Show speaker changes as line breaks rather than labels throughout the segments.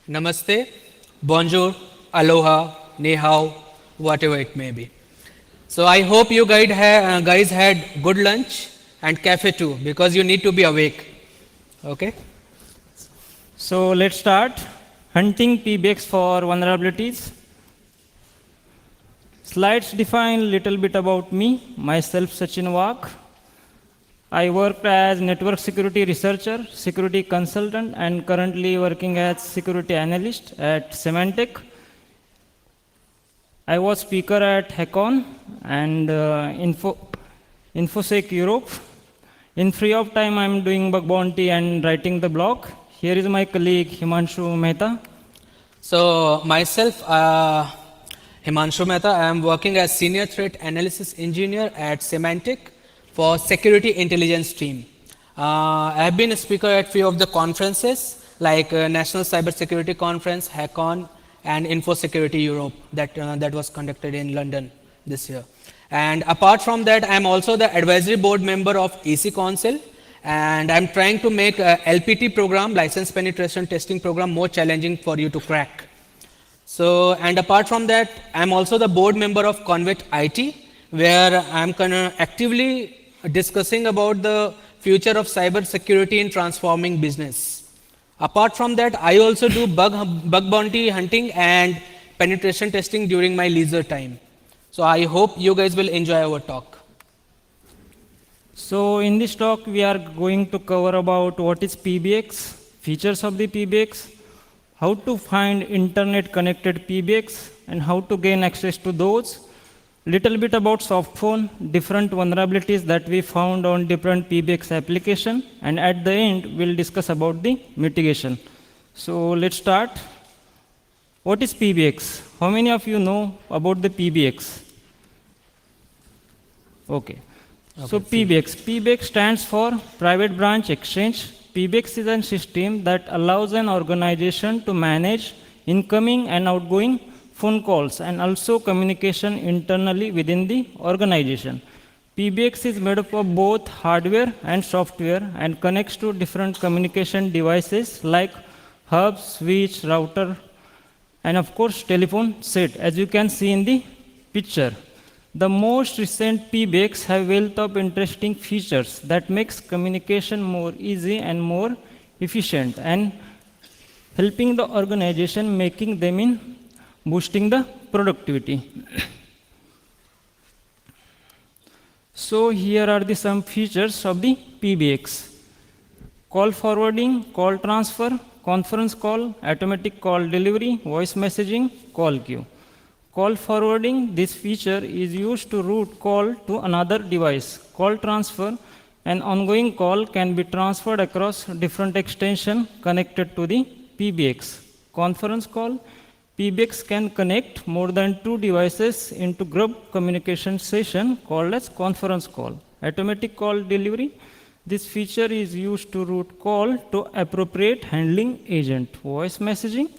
Namaste, bonjour, aloha, ni hao, whatever it may be. So I hope you guys had good lunch and cafe too because you need to be awake. Okay?
So let's start. Hunting PBX for vulnerabilities. Slides define little bit about me. Myself, Sachin Wak. I worked as network security researcher, security consultant, and currently working as security analyst at Symantec. I was speaker at Hackon and InfoSec Europe. In free of time, I'm doing bug bounty and writing the blog. Here is my colleague Himanshu Mehta.
So myself, Himanshu Mehta, I am working as senior threat analysis engineer at Symantec for security intelligence team. I have been a speaker at few of the conferences like National Cyber Security Conference, Hackon, and Info Security Europe that was conducted in London this year. And apart from that, I am also the advisory board member of AC Council, and I'm trying to make a LPT program, license penetration testing program, more challenging for you to crack. So, and apart from that, I'm also the board member of Convet IT, where I'm actively discussing about the future of cyber security in transforming business. Apart from that, I also do bug bounty hunting and penetration testing during my leisure time. So I hope you guys will enjoy our talk.
So in this talk, we are going to cover about what is PBX, features of the PBX, how to find internet connected PBX, and how to gain access to those. Little bit about soft phone, different vulnerabilities that we found on different PBX application, and at the end, we'll discuss about the mitigation. So let's start. What is PBX? How many of you know about the PBX? Okay. So PBX stands for Private Branch Exchange. PBX is a system that allows an organization to manage incoming and outgoing phone calls and also communication internally within the organization. PBX is made up of both hardware and software and connects to different communication devices like hub, switch, router, and of course telephone set, as you can see in the picture. The most recent PBX have wealth of interesting features that makes communication more easy and more efficient and helping the organization making them in boosting the productivity. So here are the some features of the PBX. Call forwarding, call transfer, conference call, automatic call delivery, voice messaging, call queue. Call forwarding, this feature is used to route call to another device. Call transfer, an ongoing call can be transferred across different extensions connected to the PBX. Conference call, PBX can connect more than 2 devices into group communication session called as conference call. Automatic call delivery, this feature is used to route call to appropriate handling agent. Voice messaging,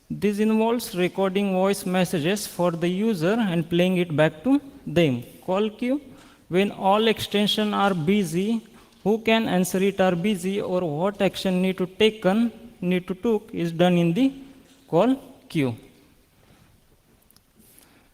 this involves recording voice messages for the user and playing it back to them. Call queue, when all extensions are busy, who can answer it are busy or what action need to take is done in the call queue.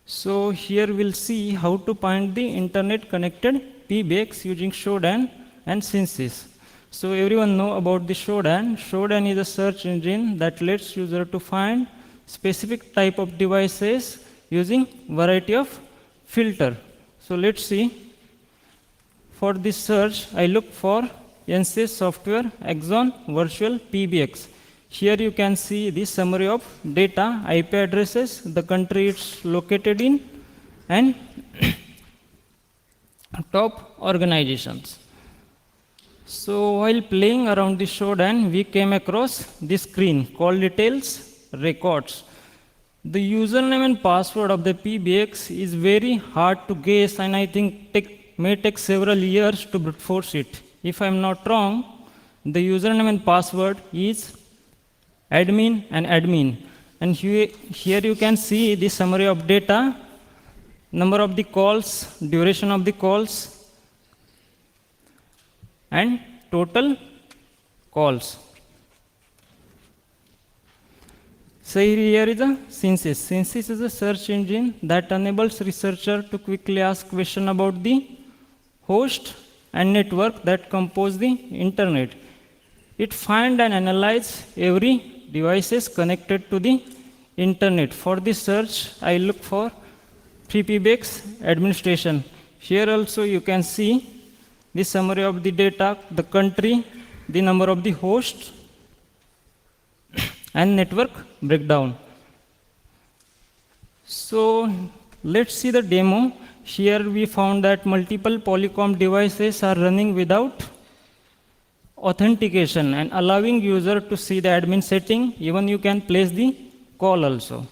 So here we'll see how to find the internet connected PBX using Shodan and Synsys. So everyone know about the Shodan. Shodan is a search engine that lets user to find specific type of devices using variety of filter. So let's see. For this search, I look for NCS software Axon virtual PBX. Here you can see the summary of data, IP addresses, the country it's located in, and top organizations. So while playing around the Shodan, we came across this screen called details records. The username and password of the PBX is very hard to guess and I think may take several years to brute force it. If I'm not wrong, the username and password is admin and admin. And here you can see the summary of data, number of the calls, duration of the calls, and total calls. So here is a Synsis. Synsis is a search engine that enables researcher to quickly ask questions about the host and network that compose the internet. It find and analyze every devices connected to the internet. For this search, I look for PBX administration. Here also you can see the summary of the data, the country, the number of the hosts, and network breakdown. So let's see the demo. Here we found that multiple Polycom devices are running without authentication and allowing user to see the admin setting. Even you can place the call also.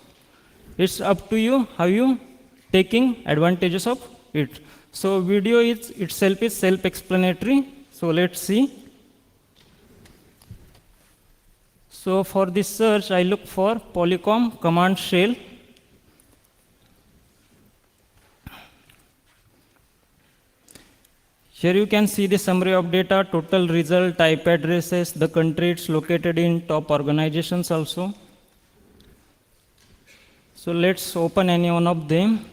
It's up to you how you taking advantages of it. So video itself is self-explanatory. So let's see. So for this search, I look for Polycom command shell. Here you can see the summary of data, total result, IP addresses, the country it's located in, top organizations also. So let's open any one of them.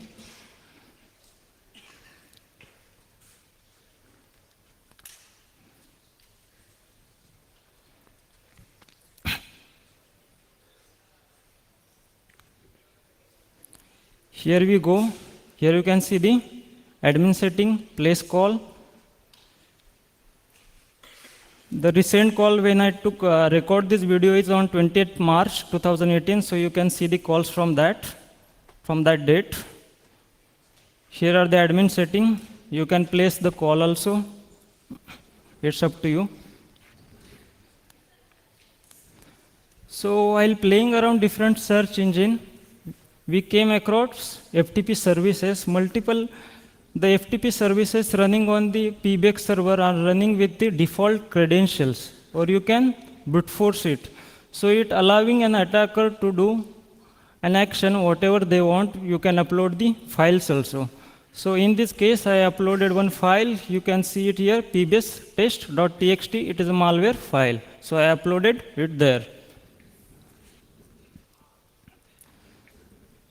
Here we go. Here you can see the admin setting, place call. The recent call when I took record this video is on 20th March 2018. So you can see the calls from that date. Here are the admin setting. You can place the call also. It's up to you. So while playing around different search engine, we came across FTP services, the FTP services running on the PBX server are running with the default credentials, or you can brute force it. So it allowing an attacker to do an action, whatever they want, you can upload the files also. So in this case, I uploaded one file, you can see it here, pbs test.txt, it is a malware file. So I uploaded it there.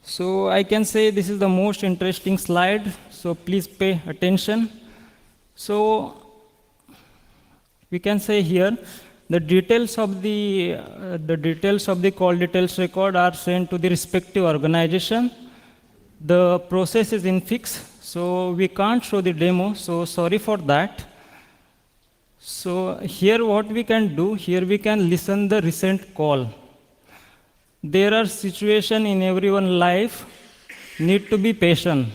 So I can say this is the most interesting slide, so please pay attention. So we can say here the details of the call details record are sent to the respective organization. The process is in fix, so we can't show the demo, so sorry for that. So here what we can do, here we can listen the recent call. There are situations in everyone's life, need to be patient.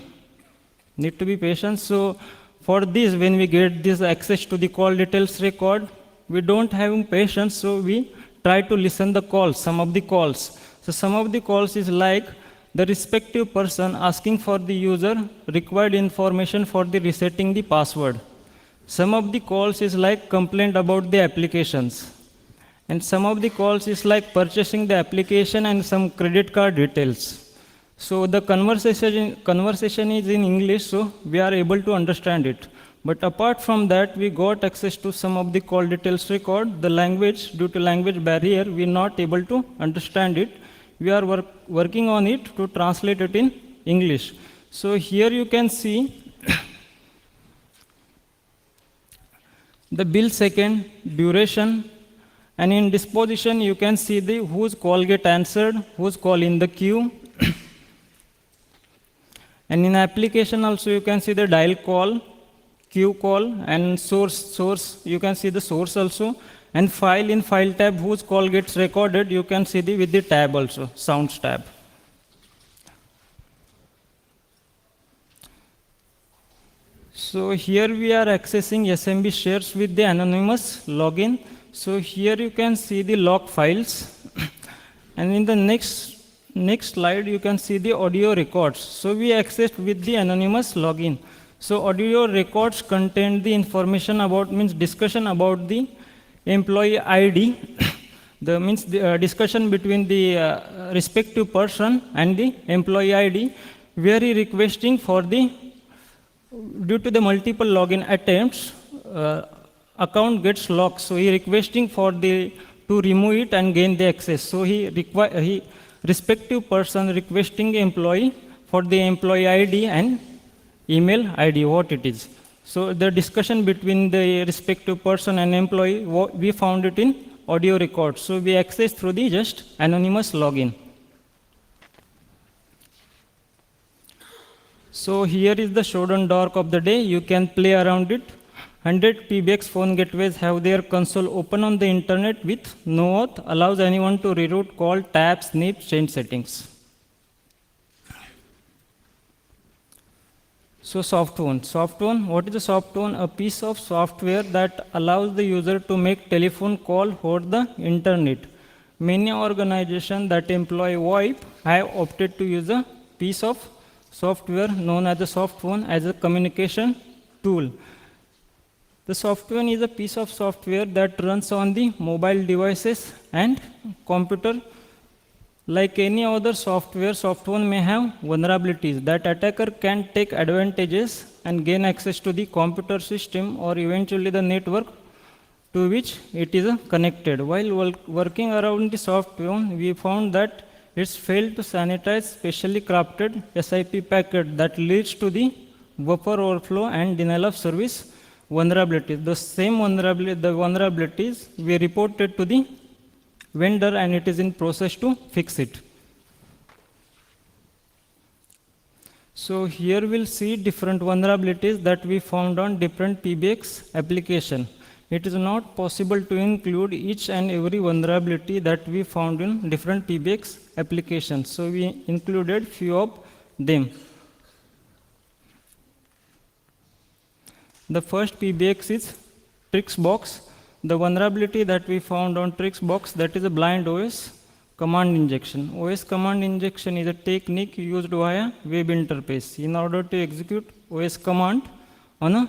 So for this, when we get this access to the call details record, we don't have patience, so we try to listen the calls, some of the calls. So some of the calls is like the respective person asking for the user required information for the resetting the password. Some of the calls is like complaint about the applications. And some of the calls is like purchasing the application and some credit card details. So the conversation is in English, so we are able to understand it. But apart from that, we got access to some of the call details record. The language, due to language barrier, we are not able to understand it. We are working on it to translate it in English. So here you can see the bill second, duration, and in disposition, you can see the whose call get answered, whose call in the queue. And in application also, you can see the dial call, queue call, and source. You can see the source also. And file in file tab, whose call gets recorded, you can see with the tab also, sounds tab. So here we are accessing SMB shares with the anonymous login. So here you can see the log files. And in the next slide, you can see the audio records. So we accessed with the anonymous login. So audio records contain the information about, discussion about the employee ID. The discussion between the respective person and the employee ID, where he requesting for the, due to the multiple login attempts, account gets locked, so he requesting for the to remove it and gain the access. So he respective person requesting employee for the employee ID and email ID, what it is. So the discussion between the respective person and employee, we found it in audio record. So we access through the just anonymous login. So here is the showdown dark of the day. You can play around it. 100 PBX phone gateways have their console open on the internet with no auth, allows anyone to reroute, call, tap, snip, change settings. So softphone, what is a softphone? A piece of software that allows the user to make telephone call over the internet. Many organizations that employ VoIP have opted to use a piece of software known as a softphone as a communication tool. The software is a piece of software that runs on the mobile devices and computer. Like any other software, softphone may have vulnerabilities that attacker can take advantages and gain access to the computer system or eventually the network to which it is connected. While working around the softphone, we found that it's failed to sanitize specially crafted SIP packet that leads to the buffer overflow and denial of service vulnerabilities. The same vulnerabilities we reported to the vendor and it is in process to fix it. So here we'll see different vulnerabilities that we found on different PBX application. It is not possible to include each and every vulnerability that we found in different PBX applications. So we included few of them. The first PBX is Trixbox. The vulnerability that we found on Trixbox, that is a blind OS command injection. OS command injection is a technique used via web interface in order to execute OS command on a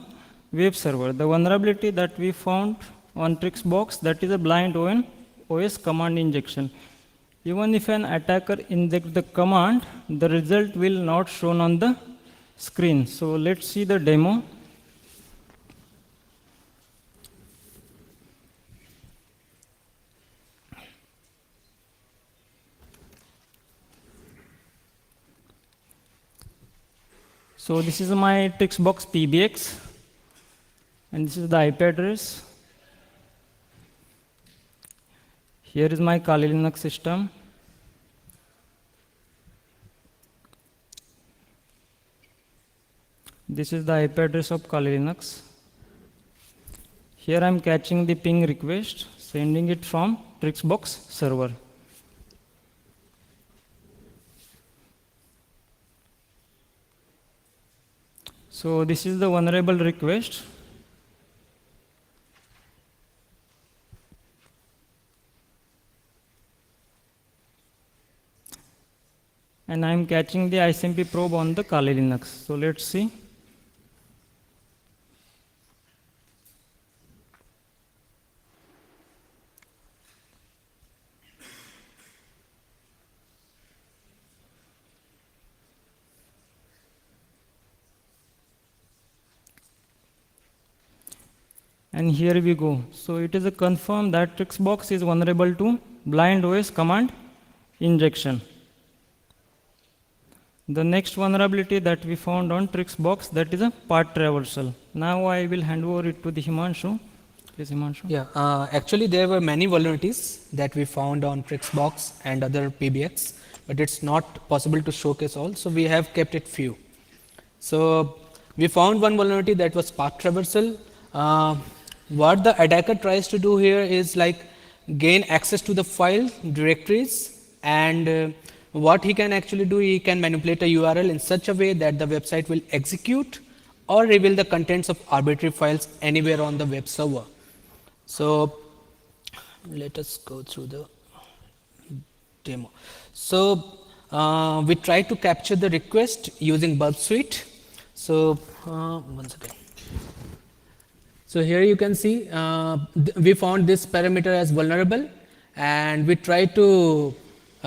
web server. The vulnerability that we found on Trixbox, that is a blind OS command injection. Even if an attacker injects the command, the result will not shown on the screen. So let's see the demo. So this is my Trixbox PBX, and this is the IP address. Here is my Kali Linux system. This is the IP address of Kali Linux. Here I am catching the ping request, sending it from Trixbox server. So this is the vulnerable request. And I am catching the ISMP probe on the Kali Linux. So let's see. And here we go. So it is a confirm that Trixbox is vulnerable to blind OS command injection. The next vulnerability that we found on Trixbox, that is a path traversal. Now I will hand over it to the Himanshu. Please, Himanshu.
Yeah, actually there were many vulnerabilities that we found on Trixbox and other PBX, but it's not possible to showcase all, so we have kept it few. So we found one vulnerability that was path traversal. What the attacker tries to do here is like gain access to the file directories, and what he can actually do, he can manipulate a URL in such a way that the website will execute or reveal the contents of arbitrary files anywhere on the web server. So let us go through the demo. So we try to capture the request using Bulb Suite. So once again. So here you can see we found this parameter as vulnerable, and we try to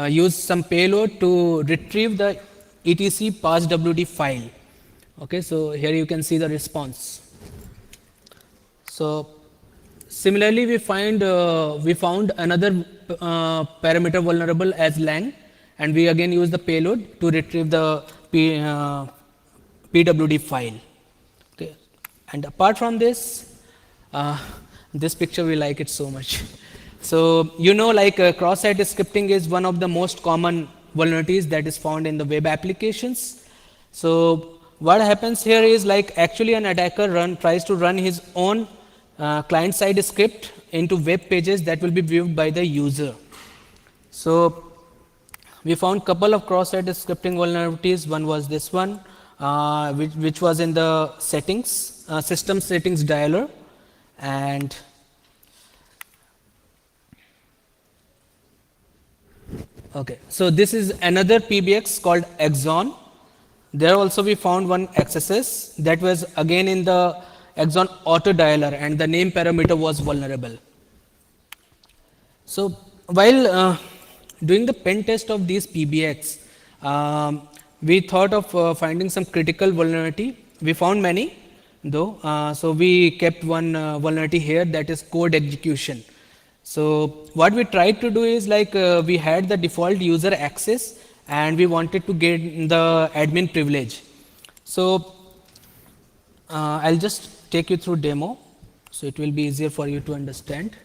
use some payload to retrieve the etc passwd file. Okay, so here you can see the response. So similarly, we found another parameter vulnerable as lang, and we again use the payload to retrieve the PWD file. Okay. And apart from this, this picture we like it so much. So like cross-site scripting is one of the most common vulnerabilities that is found in the web applications. So what happens here is like actually an attacker tries to run his own client-side script into web pages that will be viewed by the user. So we found couple of cross-site scripting vulnerabilities. One was this one, which was in the settings, system settings dialer, and okay. So this is another PBX called Axon. There also we found one XSS that was again in the Axon auto dialer, and the name parameter was vulnerable. So while doing the pen test of these PBX, we thought of finding some critical vulnerability. We found many though, so we kept one vulnerability here, that is code execution. So what we tried to do is like we had the default user access and we wanted to get the admin privilege. So I'll just take you through demo, so it will be easier for you to understand.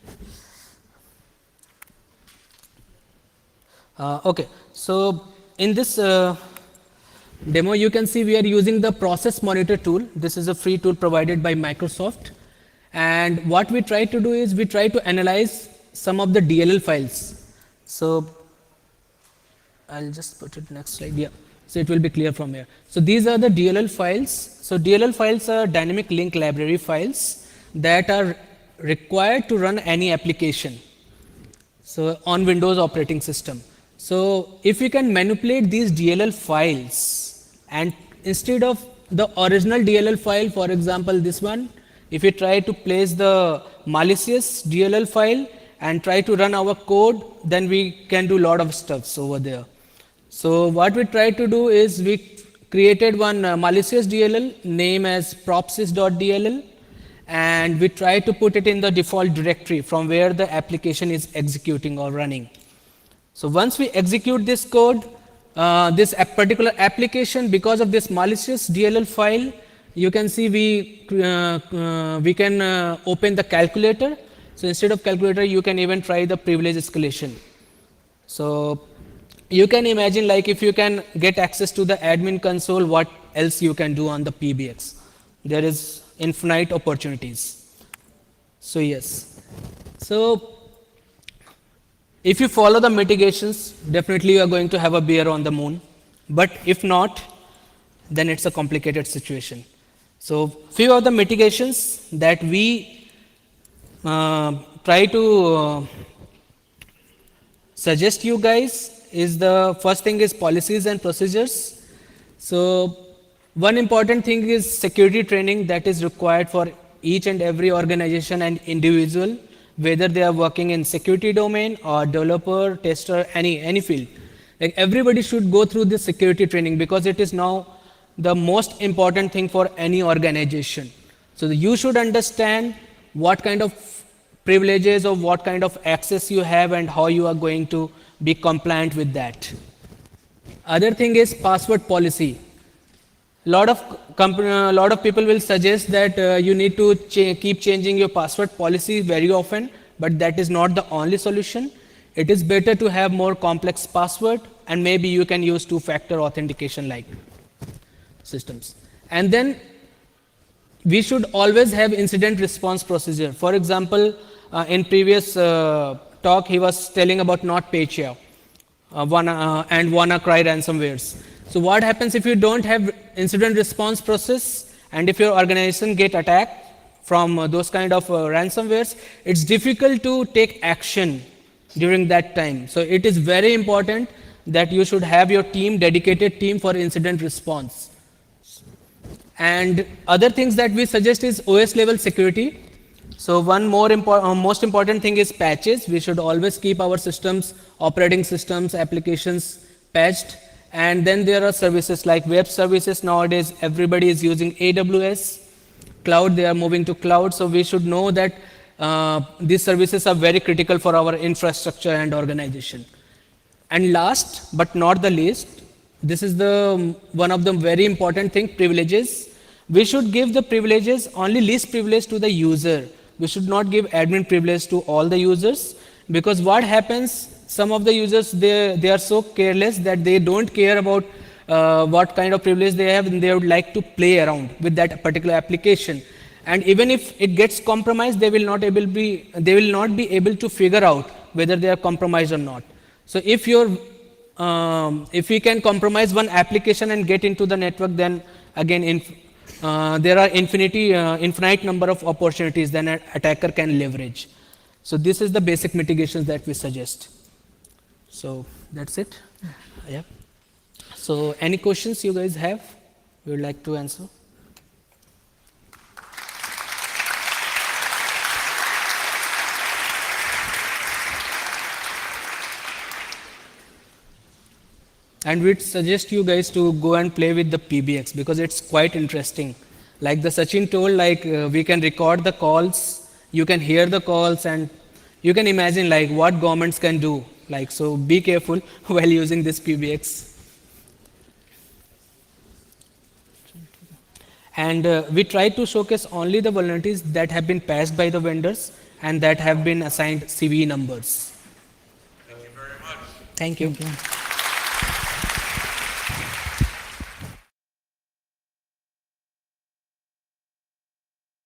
Okay, so in this demo you can see we are using the process monitor tool. This is a free tool provided by Microsoft, and what we try to do is we try to analyze some of the DLL files. So I'll just put it next slide. Yeah, so it will be clear from here. So these are the DLL files. So DLL files are dynamic link library files that are required to run any application, so on Windows operating system. So if we can manipulate these DLL files, and instead of the original DLL file, for example this one, if we try to place the malicious DLL file and try to run our code, then we can do a lot of stuffs over there. So what we tried to do is we created one malicious DLL name as propsys.dll, and we try to put it in the default directory from where the application is executing or running. So once we execute this code, this particular application, because of this malicious DLL file, you can see we can open the calculator. So instead of calculator, you can even try the privilege escalation. So you can imagine, like if you can get access to the admin console, what else you can do on the PBX. There is infinite opportunities. So yes. So if you follow the mitigations, definitely you are going to have a beer on the moon. But if not, then it's a complicated situation. So few of the mitigations that we try to suggest you guys is, the first thing is policies and procedures. So one important thing is security training that is required for each and every organization and individual, whether they are working in security domain or developer, tester, any field. Like everybody should go through this security training, because it is now the most important thing for any organization. So you should understand what kind of privileges or what kind of access you have and how you are going to be compliant with that. Other thing is password policy. A lot of people will suggest that you need to keep changing your password policy very often, but that is not the only solution. It is better to have more complex password, and maybe you can use two-factor authentication like systems. And then we should always have incident response procedure. For example, in previous talk, he was telling about NotPetya and WannaCry ransomwares. So what happens if you don't have incident response process, and if your organization get attacked from those kind of ransomwares, it's difficult to take action during that time. So it is very important that you should have your team, dedicated team for incident response. And other things that we suggest is OS level security. So one more most important thing is patches. We should always keep our systems, operating systems, applications patched. And then there are services like web services. Nowadays, everybody is using AWS. Cloud, they are moving to cloud. So we should know that these services are very critical for our infrastructure and organization. And last but not the least, this is the one of the very important thing, privileges. We should give the privileges only least privilege to the user. We should not give admin privilege to all the users, because what happens, some of the users, they are so careless that they don't care about what kind of privilege they have, and they would like to play around with that particular application. And even if it gets compromised, they will not be able to figure out whether they are compromised or not. So if we can compromise one application and get into the network, then again there are infinite number of opportunities that an attacker can leverage. So this is the basic mitigations that we suggest. So that's it. Yeah. So any questions you guys have, we would like to answer. And we'd suggest you guys to go and play with the PBX, because it's quite interesting. Like the Sachin told, like we can record the calls, you can hear the calls, and you can imagine like what governments can do. Like, so be careful while using this PBX. And we try to showcase only the vulnerabilities that have been patched by the vendors and that have been assigned CVE numbers.
Thank you very much.
Thank you.
Thank you.